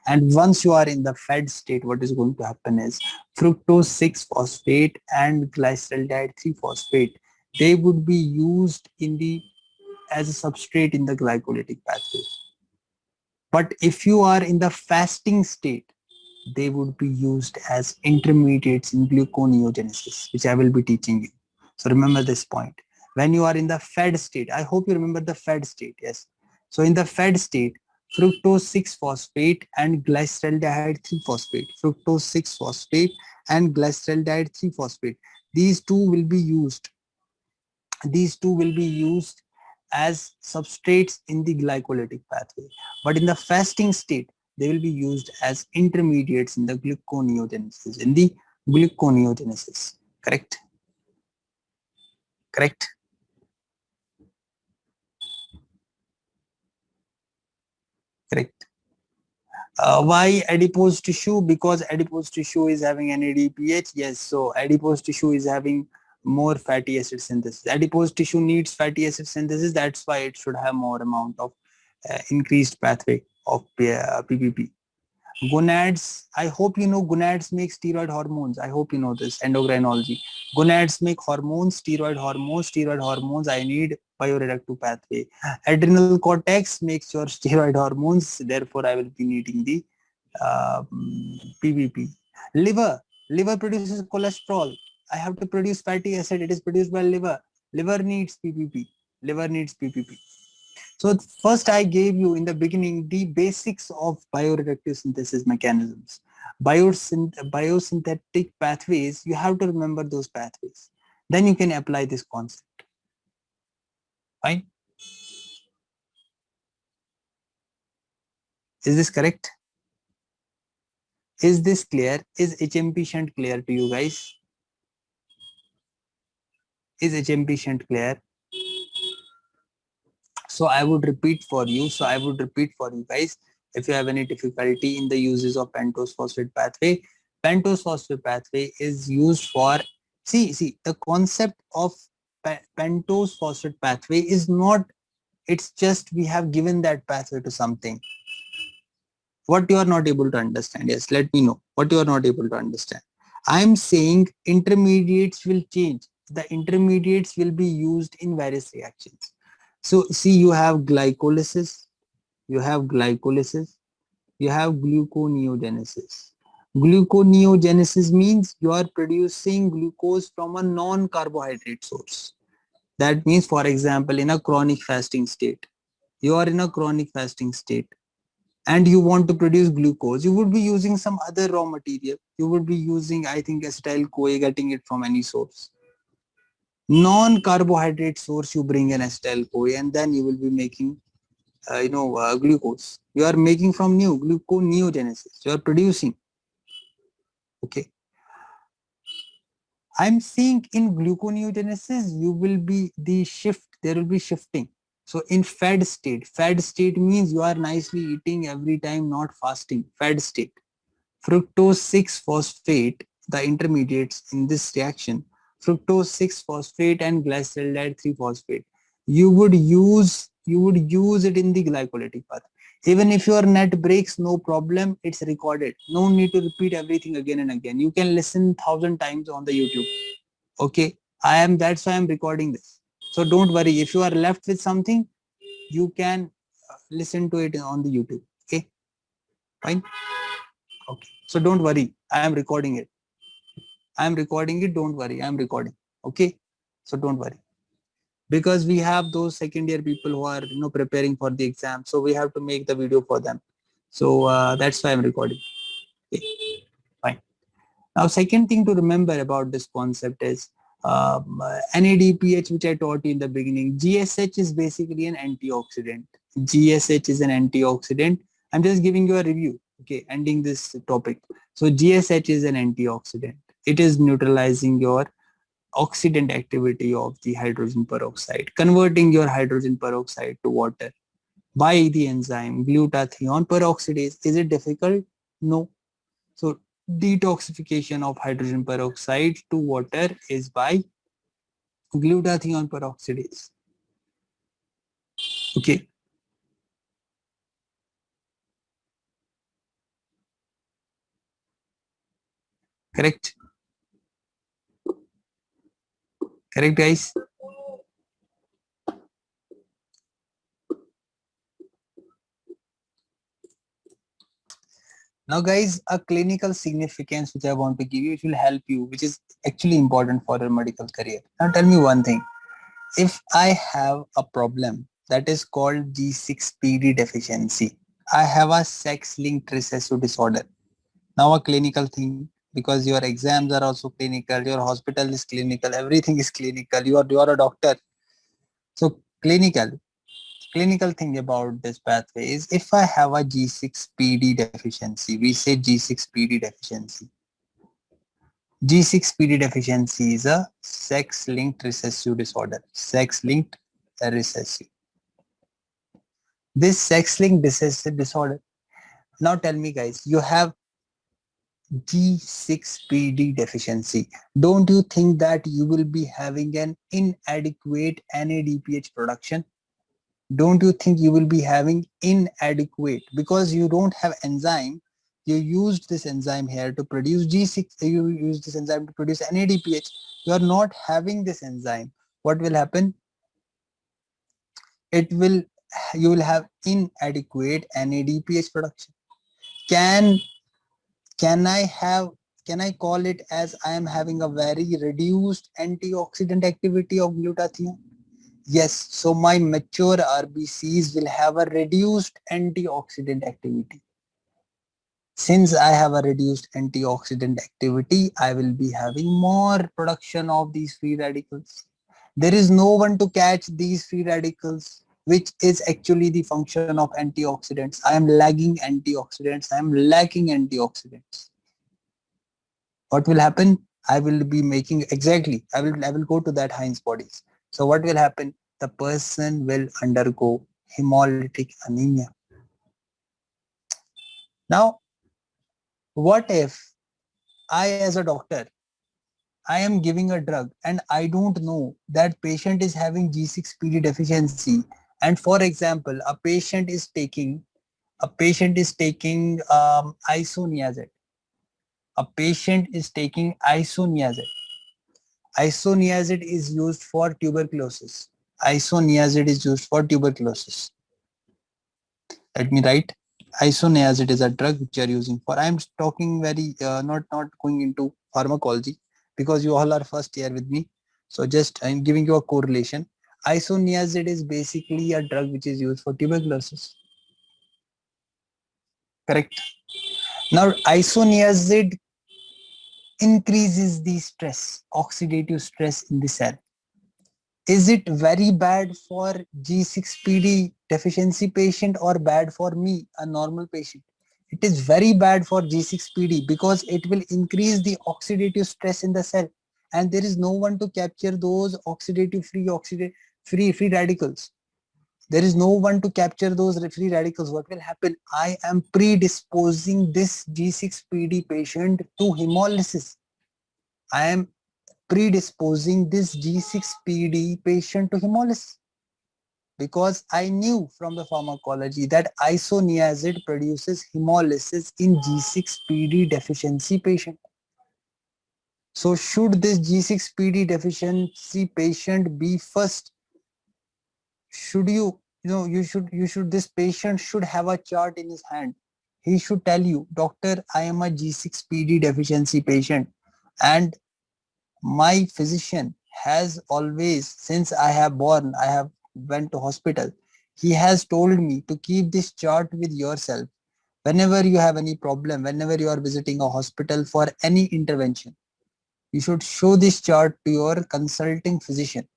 And once you are in the fed state, what is going to happen is fructose 6-phosphate and glyceraldehyde 3-phosphate, they would be used in the as a substrate in the glycolytic pathway. But if you are in the fasting state, they would be used as intermediates in gluconeogenesis, which I will be teaching you. So remember this point. When you are in the fed state, I hope you remember the fed state, yes. So in the fed state, fructose 6-phosphate and glyceraldehyde 3-phosphate, fructose 6-phosphate and glyceraldehyde 3-phosphate, these two will be used. These two will be used as substrates in the glycolytic pathway. But in the fasting state, they will be used as intermediates in the gluconeogenesis, Correct? Correct? Correct. Why adipose tissue? Because adipose tissue is having NADPH. Yes, so adipose tissue is having more fatty acid synthesis. Adipose tissue needs fatty acid synthesis. That's why it should have more amount of increased pathway of PPP. Gonads, I hope you know gonads make steroid hormones. I hope you know this, endocrinology. Gonads make hormones, steroid hormones. I need bioreductive pathway. Adrenal cortex makes your steroid hormones. Therefore, I will be needing the PVP. Liver, liver produces cholesterol. I have to produce fatty acid. It is produced by liver. Liver needs PPP. Liver needs PPP. So first I gave you in the beginning the basics of bioreductive synthesis mechanisms. Biosynthetic pathways, you have to remember those pathways. Then you can apply this concept. Fine? Is this correct? Is this clear? Is HMP shunt clear to you guys? Is HMP shunt clear? So I would repeat for you. So I would repeat for you guys. If you have any difficulty in the uses of pentose phosphate pathway, pentose phosphate pathway is used for, see, the concept of pentose phosphate pathway is not, it's just we have given that pathway to something. What you are not able to understand, yes, let me know what you are not able to understand. I'm saying intermediates will change. The intermediates will be used in various reactions. So see, you have glycolysis, you have glycolysis, you have gluconeogenesis. Gluconeogenesis means you are producing glucose from a non-carbohydrate source. That means, for example, in a chronic fasting state, you are in a chronic fasting state and you want to produce glucose, you would be using some other raw material. You would be using, I think, acetyl-CoA, getting it from any source. Non-carbohydrate source, you bring an acetyl-CoA and then you will be making glucose. You are making from new gluconeogenesis. You are producing. Okay. I'm saying in gluconeogenesis, you will be the shift. There will be shifting. So in fed state means you are nicely eating every time, not fasting. Fed state. Fructose 6-phosphate, the intermediates in this reaction, fructose 6-phosphate and glyceraldehyde 3-phosphate. You would use it in the glycolytic path. Even if your net breaks, no problem, it's recorded. No need to repeat everything again and again. You can listen 1,000 times on the YouTube. Okay, that's why I'm recording this. So don't worry, if you are left with something, you can listen to it on the YouTube. Okay, fine. Okay, so don't worry, I am recording it. Don't worry, I'm recording. Okay, so don't worry, because we have those second year people who are preparing for the exam, so we have to make the video for them. So that's why I'm recording. Okay, fine. Now, second thing to remember about this concept is NADPH, which I taught you in the beginning. GSH is basically an antioxidant. GSH is an antioxidant. I'm just giving you a review. Okay, ending this topic. So GSH is an antioxidant. It is neutralizing your oxidant activity of the hydrogen peroxide, converting your hydrogen peroxide to water by the enzyme glutathione peroxidase. Is it difficult? No. So detoxification of hydrogen peroxide to water is by glutathione peroxidase. Okay. Correct. Correct, guys. Now, guys, a clinical significance which I want to give you, it will help you, which is actually important for your medical career. Now, tell me one thing. If I have a problem that is called G6PD deficiency, I have a sex-linked recessive disorder. Now, a clinical thing, because your exams are also clinical, your hospital is clinical, everything is clinical. You are a doctor, so clinical thing about this pathway is if I have a G6PD deficiency, we say G6PD deficiency. G6PD deficiency is a sex-linked recessive disorder. Sex-linked recessive. This sex-linked recessive disorder. Now tell me, guys, you have G6PD deficiency. Don't you think that you will be having an inadequate NADPH production? Don't you think you will be having inadequate because you don't have enzyme? You used this enzyme here to produce G6, you use this enzyme to produce NADPH. You are not having this enzyme. What will happen? It will, you will have inadequate NADPH production. Can can I have, can I call it as I am having a very reduced antioxidant activity of glutathione? Yes, so my mature RBCs will have a reduced antioxidant activity. Since I have a reduced antioxidant activity, I will be having more production of these free radicals. There is no one to catch these free radicals, which is actually the function of antioxidants. I am lagging antioxidants. I am lacking antioxidants. What will happen? I will be making exactly. I will go to that Heinz bodies. So what will happen? The person will undergo hemolytic anemia. Now, what if I, as a doctor, I am giving a drug and I don't know that patient is having G6PD deficiency, and for example, a patient is taking isoniazid. A patient is taking isoniazid. Isoniazid is used for tuberculosis. Isoniazid is used for tuberculosis. Let me write. Isoniazid is a drug which you are using for. I am talking very not going into pharmacology because you all are first year with me. So just I'm giving you a correlation. Isoniazid is basically a drug which is used for tuberculosis. Correct. Now isoniazid increases the stress, oxidative stress in the cell. Is it very bad for G6PD deficiency patient or bad for me, a normal patient? It is very bad for G6PD because it will increase the oxidative stress in the cell, and there is no one to capture those free radicals. There is no one to capture those free radicals. What will happen? I am predisposing this G6PD patient to hemolysis. I am predisposing this G6PD patient to hemolysis because I knew from the pharmacology that isoniazid produces hemolysis in G6PD deficiency patient. So should this G6PD deficiency patient be first? Should this patient should have a chart in his hand. He should tell you, doctor, I am a G6PD deficiency patient, and my physician has always, since I have born, I have went to hospital, he has told me to keep this chart with yourself. Whenever you have any problem, whenever you are visiting a hospital for any intervention, you should show this chart to your consulting physician.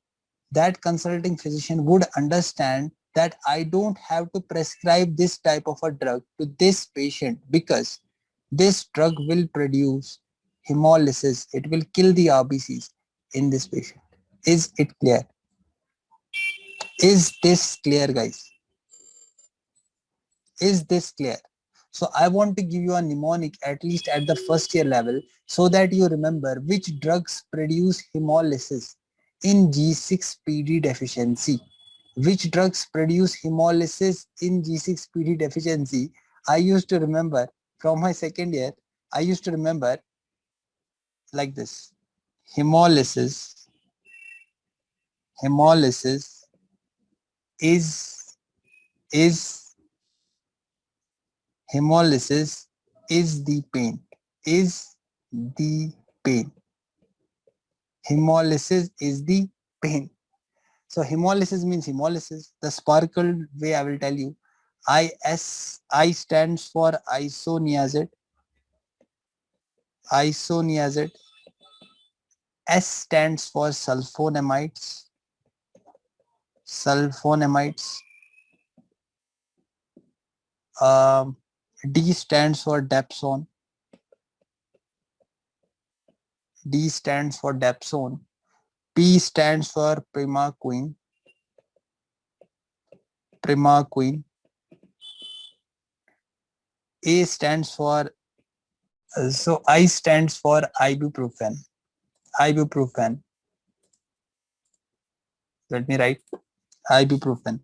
That consulting physician would understand that I don't have to prescribe this type of a drug to this patient because this drug will produce hemolysis. It will kill the RBCs in this patient. Is it clear? Is this clear, guys? Is this clear? So I want to give you a mnemonic at least at the first year level so that you remember which drugs produce hemolysis in G6PD deficiency. Which drugs produce hemolysis in G6PD deficiency? I used to remember from my second year, I used to remember like this. Hemolysis is is hemolysis is the pain. Is the pain. Hemolysis is the pain. So hemolysis means hemolysis. The sparkle way I will tell you. I stands for isoniazid. Isoniazid. S stands for sulfonamides. Sulfonamides. Um, D stands for Dapsone. D stands for Dapsone. P stands for Primaquine. Primaquine. A stands for so I stands for ibuprofen. Ibuprofen. Let me write ibuprofen.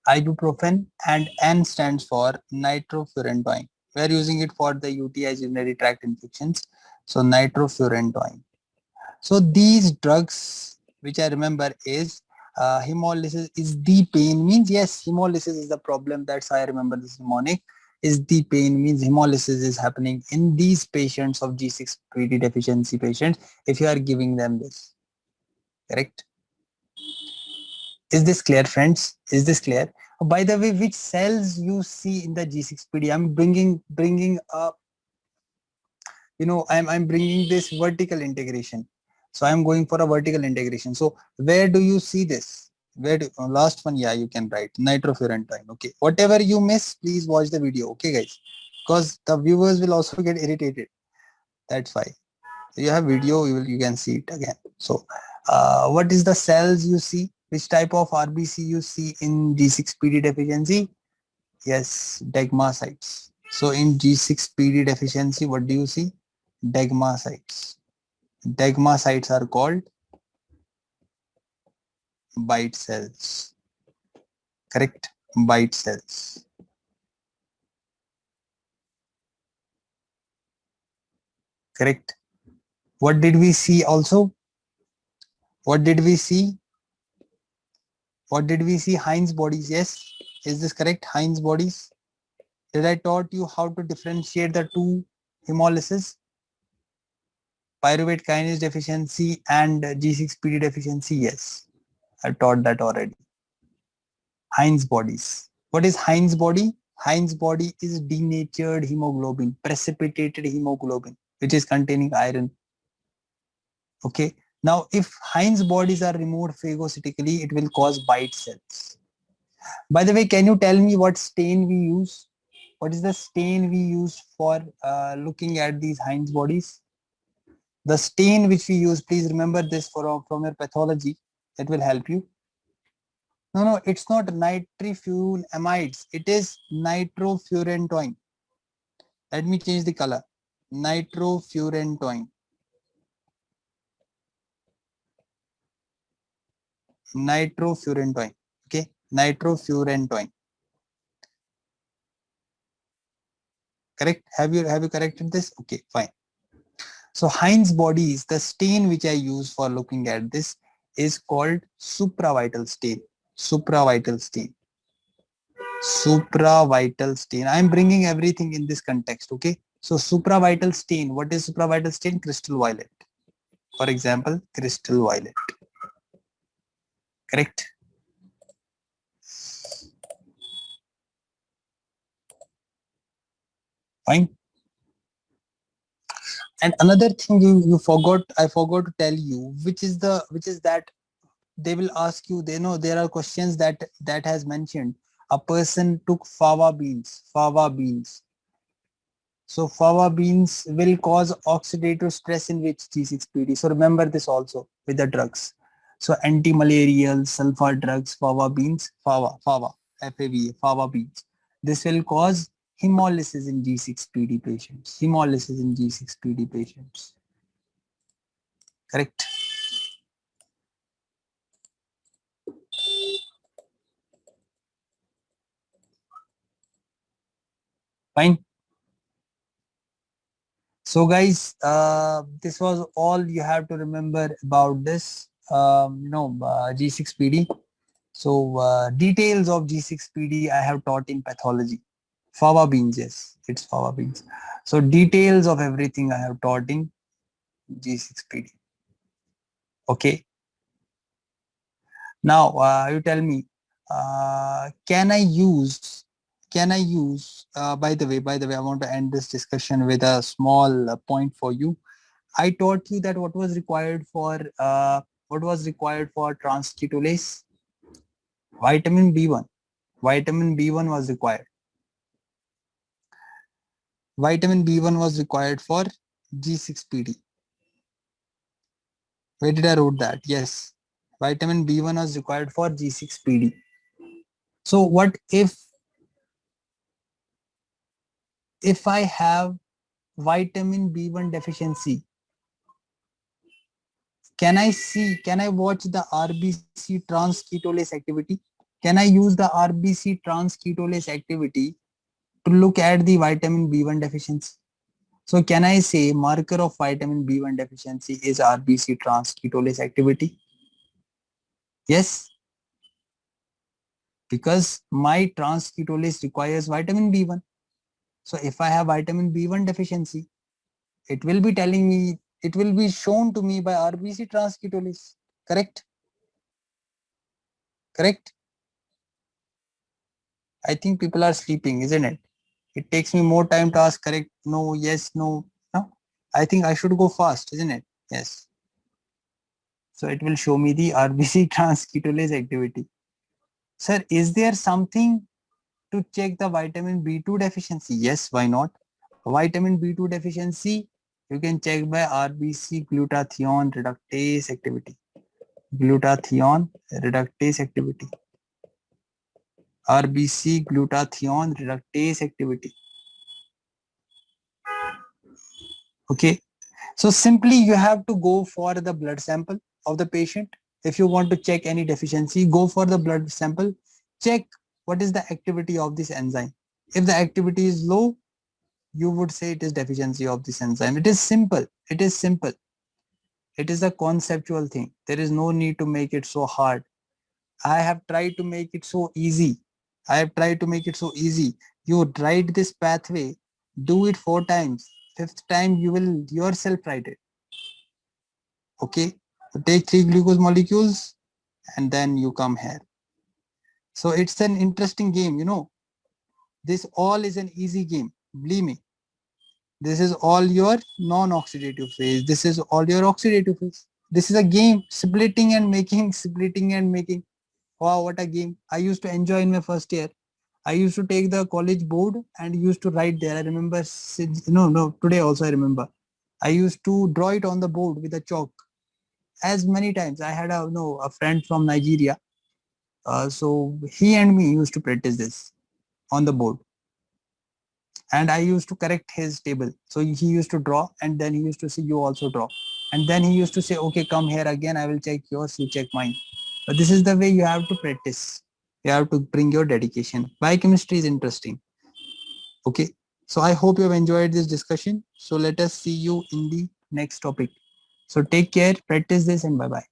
Ibuprofen, and N stands for nitrofurantoin. We are using it for the UTI urinary tract infections. So nitrofurantoin. So these drugs, which I remember is hemolysis is the pain means yes, hemolysis is the problem. That's why I remember this mnemonic. Is the pain means hemolysis is happening in these patients of G6PD deficiency patients if you are giving them this. Correct? Is this clear, friends? Is this clear? By the way, which cells you see in the G6PD? I'm bringing up, I'm bringing this vertical integration. So I'm going for a vertical integration. So where do you see this? Where do, last one? Yeah, you can write nitrofurantoin. Okay. Whatever you miss, please watch the video. Okay, guys, because the viewers will also get irritated. That's why. So you have video, you can see it again. So what is the cells you see? Which type of RBC you see in G6PD deficiency? Yes, degmacytes. So in G6PD deficiency, what do you see? Degmacytes. Degmacytes are called bite cells. Correct? Bite cells. Correct? What did we see also? What did we see? What did we see? Heinz bodies. Yes. Is this correct? Heinz bodies. Did I taught you how to differentiate the two hemolysis? Pyruvate kinase deficiency and G6PD deficiency? Yes. I taught that already. Heinz bodies. What is Heinz body? Heinz body is denatured hemoglobin, precipitated hemoglobin, which is containing iron. Okay. Now, if Heinz bodies are removed phagocytically, it will cause bite cells. By the way, can you tell me what stain we use? What is the stain we use for looking at these Heinz bodies? The stain which we use, please remember this from your pathology. That will help you. No, it's not nitrofuranamides. It is nitrofurantoin. Let me change the color. Nitrofurantoin. Nitrofurantoin. Okay, nitrofurantoin. Correct? Have you corrected this? Okay, fine. So Heinz bodies, the stain which I use for looking at this is called supravital stain. Supravital stain. Supravital stain. I am bringing everything in this context. Okay. So supravital stain. What is supravital stain? Crystal violet. For example, crystal violet. Correct. Fine. And another thing I forgot to tell you, which is that they will ask you, they know there are questions that has mentioned a person took fava beans. So fava beans will cause oxidative stress in which G6PD. So remember this also with the drugs. So anti-malarial sulfur drugs, fava beans, fava, FAVA, fava beans. This will cause hemolysis in G6PD patients. Hemolysis in G6PD patients. Correct. Fine. So guys, this was all you have to remember about this, G6PD. So details of G6PD I have taught in pathology. Fava beans, yes, it's fava beans. So details of everything I have taught in G6PD. Okay. Now you tell me, can I use, by the way, I want to end this discussion with a small point for you. I taught you that what was required for transketolase? Vitamin B1. Vitamin B1 was required. Vitamin B1 was required for G6PD. Where did I wrote that? Yes. Vitamin B1 was required for G6PD. So what if I have vitamin B1 deficiency? Can I watch the RBC transketolase activity? Can I use the RBC transketolase activity to look at the vitamin B1 deficiency? So can I say marker of vitamin B1 deficiency is RBC transketolase activity? Yes, because my transketolase requires vitamin B1. So if I have vitamin B1 deficiency, it will be telling me, it will be shown to me by RBC transketolase. Correct? Correct? I think people are sleeping, isn't it? It takes me more time to ask correct, no, yes, no. No? I think I should go fast, isn't it? Yes. So it will show me the RBC transketolase activity. Sir, is there something to check the vitamin B2 deficiency? Yes, why not? Vitamin B2 deficiency, you can check by RBC glutathione reductase activity. Glutathione reductase activity. RBC glutathione reductase activity. Okay. So simply you have to go for the blood sample of the patient. If you want to check any deficiency, go for the blood sample, check what is the activity of this enzyme. If the activity is low, you would say it is deficiency of this enzyme. It is simple. It is simple. It is a conceptual thing. There is no need to make it so hard. I have tried to make it so easy. You write this pathway, do it 4 times. 5th time you will yourself write it. Okay. So take 3 glucose molecules and then you come here. So it's an interesting game, you know. This all is an easy game. Believe me. This is all your non-oxidative phase. This is all your oxidative phase. This is a game, splitting and making. Wow, what a game. I used to enjoy in my first year. I used to take the college board and used to write there. I remember, today also I remember. I used to draw it on the board with a chalk as many times. I had a friend from Nigeria. So he and me used to practice this on the board. And I used to correct his table. So he used to draw and then he used to say, you also draw. And then he used to say, okay, come here again. I will check yours, you check mine. But this is the way you have to practice. You have to bring your dedication. Biochemistry is interesting. Okay. So I hope you have enjoyed this discussion. So let us see you in the next topic. So take care, practice this and bye-bye.